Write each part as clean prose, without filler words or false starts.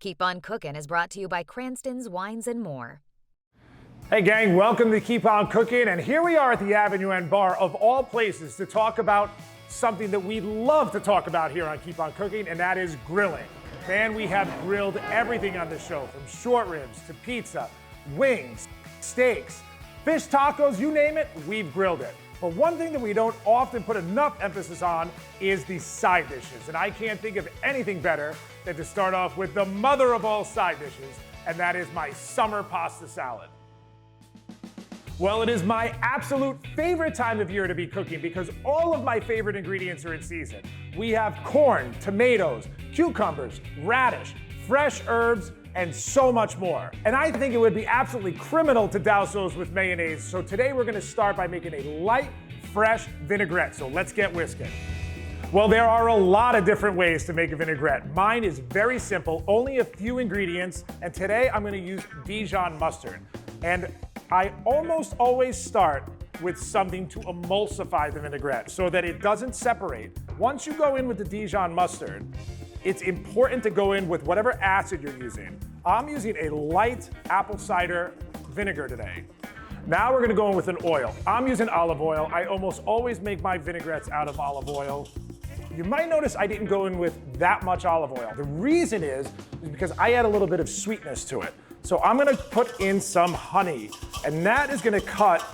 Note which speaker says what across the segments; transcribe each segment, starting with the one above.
Speaker 1: Keep on Cookin' is brought to you by Cranston's Wines and More.
Speaker 2: Hey gang, welcome to Keep On Cookin', and here we are at the Avenue N Bar of all places to talk about something that we love to talk about here on Keep On Cookin', and that is grilling. Man, we have grilled everything on the show, from short ribs to pizza, wings, steaks, fish tacos, you name it, we've grilled it. But one thing that we don't often put enough emphasis on is the side dishes, and I can't think of anything better than to start off with the mother of all side dishes, and that is my summer pasta salad. Well, it is my absolute favorite time of year to be cooking because all of my favorite ingredients are in season. We have corn, tomatoes, cucumbers, radish, fresh herbs, and so much more. And I think it would be absolutely criminal to douse those with mayonnaise. So today we're gonna start by making a light, fresh vinaigrette. So let's get whisking. Well, there are a lot of different ways to make a vinaigrette. Mine is very simple, only a few ingredients, and today I'm gonna use Dijon mustard. And I almost always start with something to emulsify the vinaigrette so that it doesn't separate. Once you go in with the Dijon mustard, it's important to go in with whatever acid you're using. I'm using a light apple cider vinegar today. Now we're gonna go in with an oil. I'm using olive oil. I almost always make my vinaigrettes out of olive oil. You might notice I didn't go in with that much olive oil. The reason is because I add a little bit of sweetness to it. So I'm gonna put in some honey, and that is gonna cut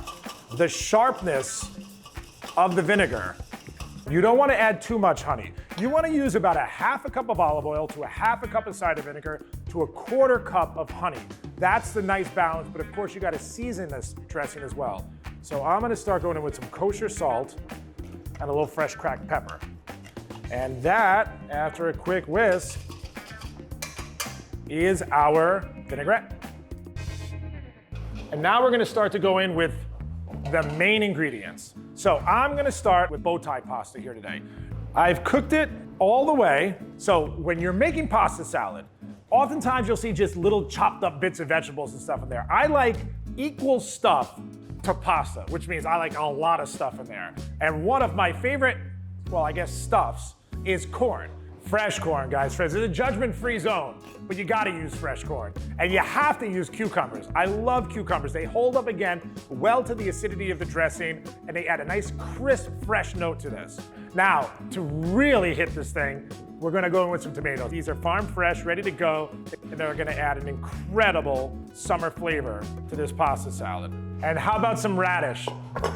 Speaker 2: the sharpness of the vinegar. You don't wanna add too much honey. You wanna use about a half a cup of olive oil to a half a cup of cider vinegar to a quarter cup of honey. That's the nice balance, but of course you gotta season this dressing as well. So I'm gonna start going in with some kosher salt and a little fresh cracked pepper. And that, after a quick whisk, is our vinaigrette. And now we're gonna start to go in with the main ingredients. So I'm gonna start with bow tie pasta here today. I've cooked it all the way. So when you're making pasta salad, oftentimes you'll see just little chopped up bits of vegetables and stuff in there. I like equal stuff to pasta, which means I like a lot of stuff in there. And one of my favorite, well, I guess stuffs is corn. Fresh corn, guys. It's a judgment-free zone, but you gotta use fresh corn. And you have to use cucumbers. I love cucumbers. They hold up again well to the acidity of the dressing, and they add a nice, crisp, fresh note to this. Now, to really hit this thing, we're gonna go in with some tomatoes. These are farm fresh, ready to go, and they're gonna add an incredible summer flavor to this pasta salad. And how about some radish?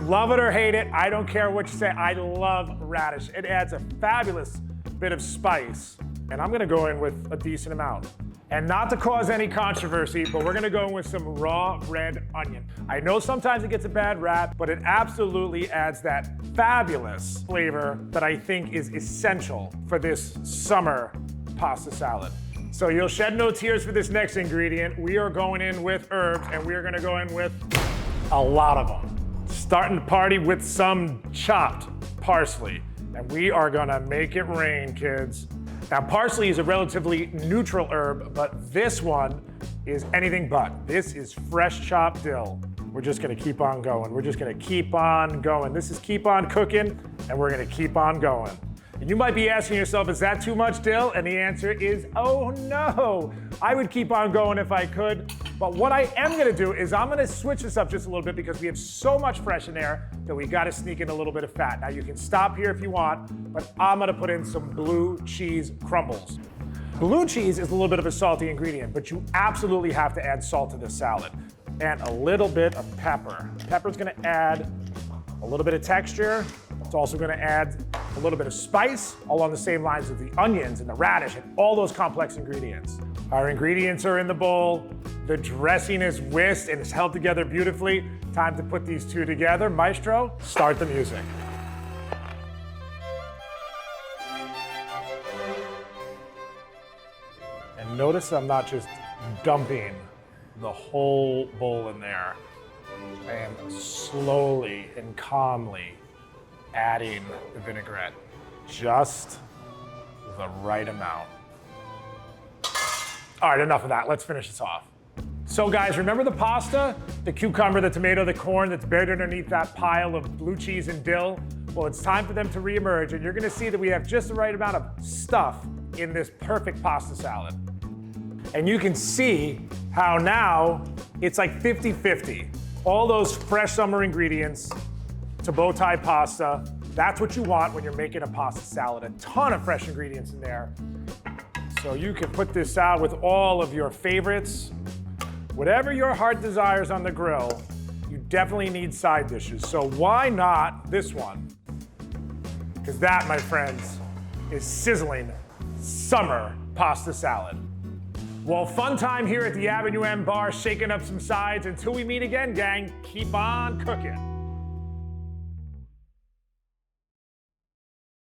Speaker 2: Love it or hate it, I don't care what you say, I love radish. It adds a fabulous bit of spice, and I'm gonna go in with a decent amount. And not to cause any controversy, but we're gonna go in with some raw red onion. I know sometimes it gets a bad rap, but it absolutely adds that fabulous flavor that I think is essential for this summer pasta salad. So you'll shed no tears for this next ingredient. We are going in with herbs, and we are gonna go in with a lot of them. Starting the party with some chopped parsley. And we are gonna make it rain, kids. Now, parsley is a relatively neutral herb, but this one is anything but. This is fresh chopped dill. We're just gonna keep on going. We're just gonna keep on going. This is Keep On Cookin', and we're gonna keep on going. And you might be asking yourself, is that too much dill? And the answer is, oh no. I would keep on going if I could. But what I am gonna do is I'm gonna switch this up just a little bit because we have so much fresh in there that we gotta sneak in a little bit of fat. Now you can stop here if you want, but I'm gonna put in some blue cheese crumbles. Blue cheese is a little bit of a salty ingredient, but you absolutely have to add salt to this salad. And a little bit of pepper. Pepper's gonna add a little bit of texture. It's also gonna add a little bit of spice along the same lines of the onions and the radish and all those complex ingredients. Our ingredients are in the bowl. The dressing is whisked and it's held together beautifully. Time to put these two together. Maestro, start the music. And notice I'm not just dumping the whole bowl in there. I am slowly and calmly adding the vinaigrette, just the right amount. All right, enough of that. Let's finish this off. So guys, remember the pasta, the cucumber, the tomato, the corn that's buried underneath that pile of blue cheese and dill? Well, it's time for them to reemerge, and you're gonna see that we have just the right amount of stuff in this perfect pasta salad. And you can see how now it's like 50-50. All those fresh summer ingredients to bow tie pasta. That's what you want when you're making a pasta salad. A ton of fresh ingredients in there. So you can put this out with all of your favorites. Whatever your heart desires on the grill, you definitely need side dishes. So why not this one? Because that, my friends, is sizzling summer pasta salad. Well, fun time here at the Avenue M Bar, shaking up some sides. Until we meet again, gang, keep on cooking.